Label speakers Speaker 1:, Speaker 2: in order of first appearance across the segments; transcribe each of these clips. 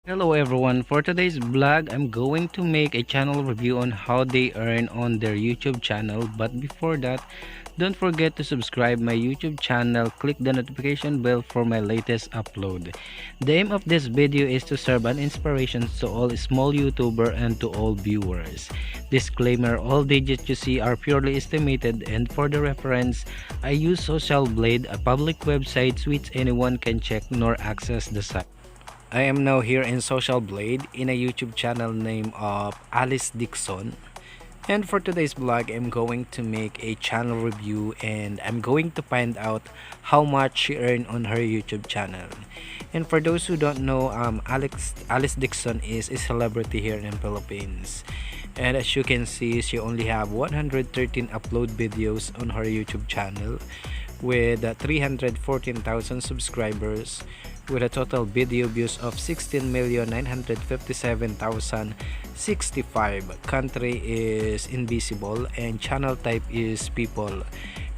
Speaker 1: Hello everyone, for today's vlog I'm going to make a channel review on how they earn on their YouTube channel. But before that, don't forget to subscribe my YouTube channel, click the notification bell for my latest upload. The aim of this video is to serve an inspiration to all small YouTuber and to all viewers. Disclaimer, all digits you see are purely estimated, and for the reference, I use Social Blade, a public website which anyone can check nor access the site. I am now here in Social Blade in a YouTube channel named of Alice Dixson. And for today's vlog, I'm going to make a channel review and I'm going to find out how much she earned on her YouTube channel. And for those who don't know, Alice Dixson is a celebrity here in the Philippines. And as you can see, she only have 113 upload videos on her YouTube channel with 314,000 subscribers, with a total video views of 16,957,065. Country is invisible and channel type is people.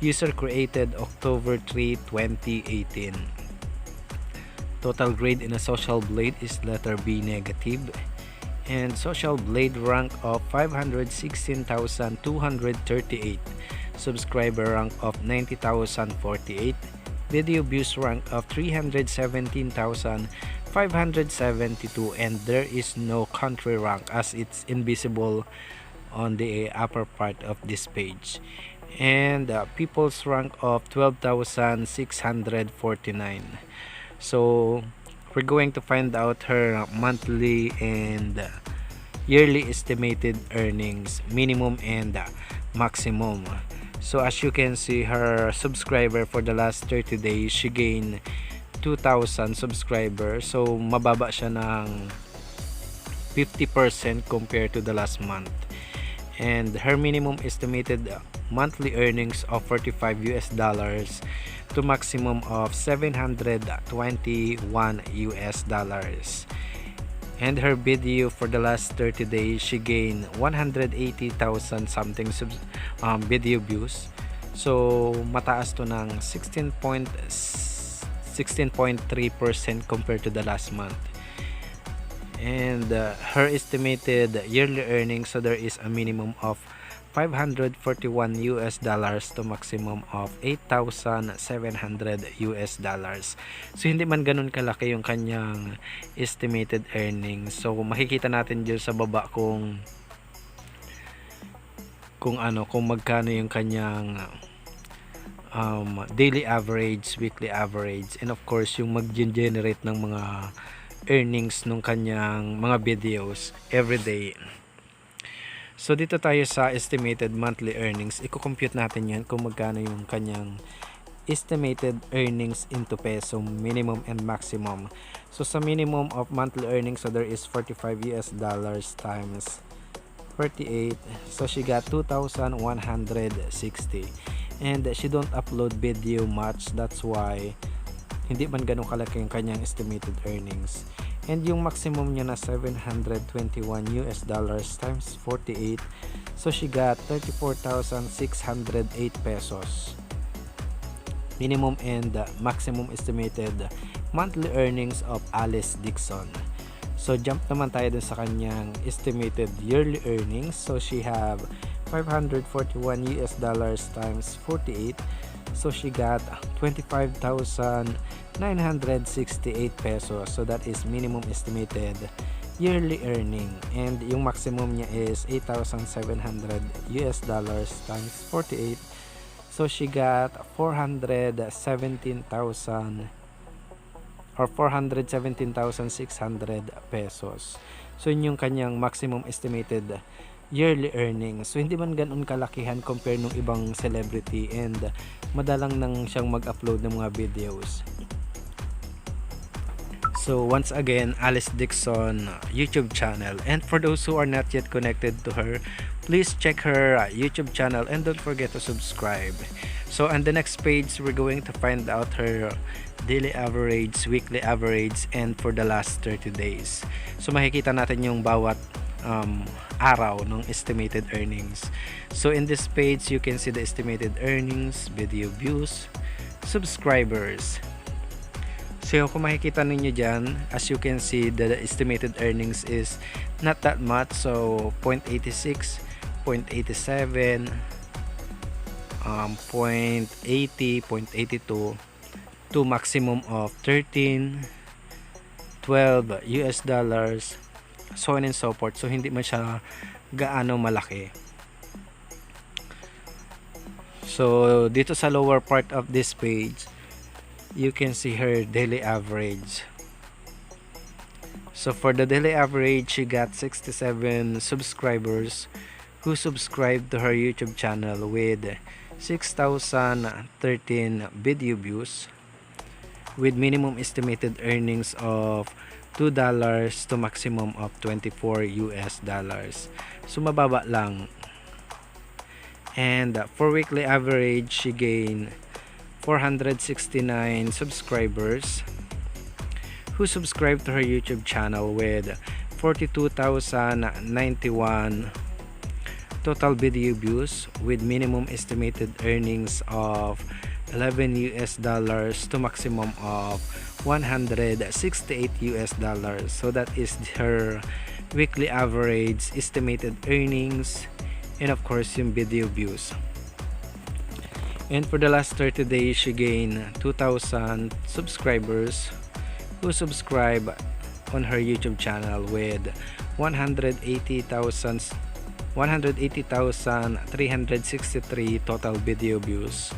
Speaker 1: User created October 3, 2018. Total grade in a Social Blade is letter B negative. And Social Blade rank of 516,238. Subscriber rank of 90,048. Video views rank of 317,572, and there is no country rank as it's invisible on the upper part of this page. And people's rank of 12,649. So we're going to find out her monthly and yearly estimated earnings, minimum and maximum. So as you can see, her subscriber for the last 30 days, she gained 2,000 subscribers. So mababa siya ng 50% compared to the last month. And her minimum estimated monthly earnings of $45 to maximum of $721. And her video for the last 30 days, she gained 180,000 something video views. So mataas to ng 16.3% compared to the last month. And her estimated yearly earnings, so there is a minimum of $541 to maximum of $8,700. So hindi man ganun kalaki yung kanyang estimated earnings. So makikita natin dyan sa baba kung magkano yung kanyang daily average, weekly average, and of course yung mag-generate ng mga earnings nung kanyang mga videos every day. So dito tayo sa estimated monthly earnings. Iko-compute natin yan kung magkano yung kanyang estimated earnings into peso, minimum and maximum. So sa minimum of monthly earnings, so there is $45 times 48. So she got 2,160. And she don't upload video much, that's why hindi man ganun kalaki yung kanyang estimated earnings. And yung maximum niya na $721 times 48, so she got 34,608 pesos. Minimum and maximum estimated monthly earnings of Alice Dixson. So jump naman tayo dun sa kanyang estimated yearly earnings. So she have $541 times 48. So she got 25,968 pesos. So that is minimum estimated yearly earning. And yung maximum niya is $8,700 times 48. So she got 417,600 pesos. So yun yung kanyang maximum estimated yearly earnings. So hindi man ganun kalakihan compare nung ibang celebrity, and madalang nang siyang mag-upload ng mga videos. So once again, Alice Dixson YouTube channel, and for those who are not yet connected to her, please check her YouTube channel and don't forget to subscribe. So on the next page, we're going to find out her daily average, weekly average, and for the last 30 days. So makikita natin yung bawat araw ng estimated earnings. So in this page, you can see the estimated earnings, video views, subscribers. So kung makikita ninyo dyan, as you can see, the estimated earnings is not that much. So 0.86, 0.87, 0.80, 0.82 to maximum of 13, 12 US dollars, so on and so forth. So hindi man siya gaano malaki. So dito sa lower part of this page, you can see her daily average. So for the daily average, she got 67 subscribers who subscribed to her YouTube channel with 6,013 video views, with minimum estimated earnings of $2 to maximum of 24 US dollars. So mababa lang. And for weekly average, she gained 469 subscribers who subscribed to her YouTube channel with 42,091 total video views, with minimum estimated earnings of 11 US dollars to maximum of 168 US dollars. So that is her weekly average estimated earnings, and of course yung video views. And for the last 30 days, she gained 2,000 subscribers who subscribe on her YouTube channel with 180,363 total video views,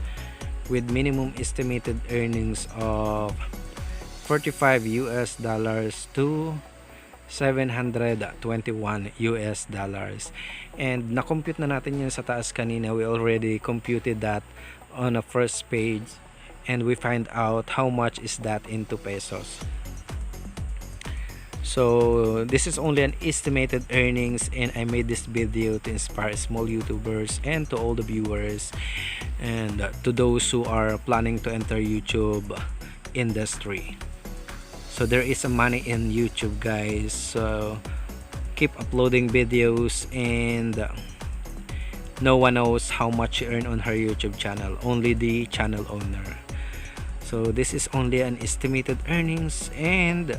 Speaker 1: with minimum estimated earnings of 45 US dollars to 721 US dollars. And na-compute na natin yun sa taas kanina. We already computed that on the first page, and we find out how much is that into pesos. So this is only an estimated earnings, and I made this video to inspire small YouTubers and to all the viewers, and to those who are planning to enter YouTube industry. So there is a money in YouTube, guys. So keep uploading videos, and no one knows how much you earn on her YouTube channel, only the channel owner. So this is only an estimated earnings, and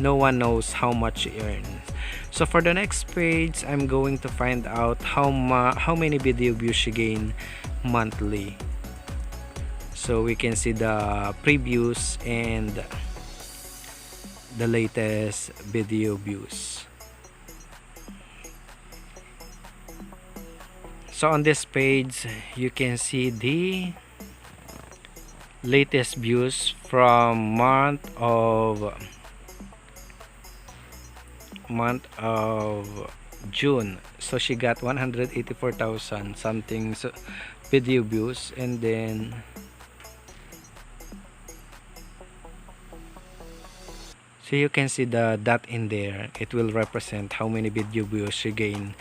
Speaker 1: no one knows how much she earns. So for the next page, I'm going to find out how many video views she gain monthly. So we can see the previews and the latest video views. So on this page, you can see the latest views from month of June. So she got 184,000 something video views, and then so you can see the dot in there. It will represent how many video views she gained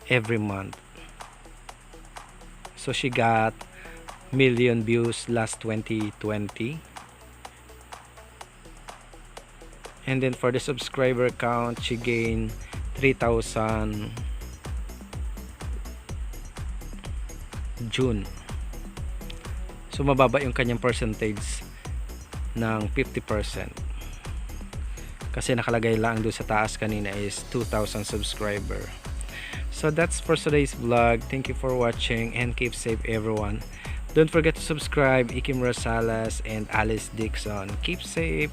Speaker 1: every month. So she got million views last 2020. And then for the subscriber count, she gained 3,000 June. So mababa yung kanyang percentage ng 50. Kasi nakalagay lang doon sa taas kanina is 2,000 subscriber. So that's for today's vlog. Thank you for watching, and keep safe, everyone. Don't forget to subscribe, Ikim Rosales and Alice Dixon. Keep safe.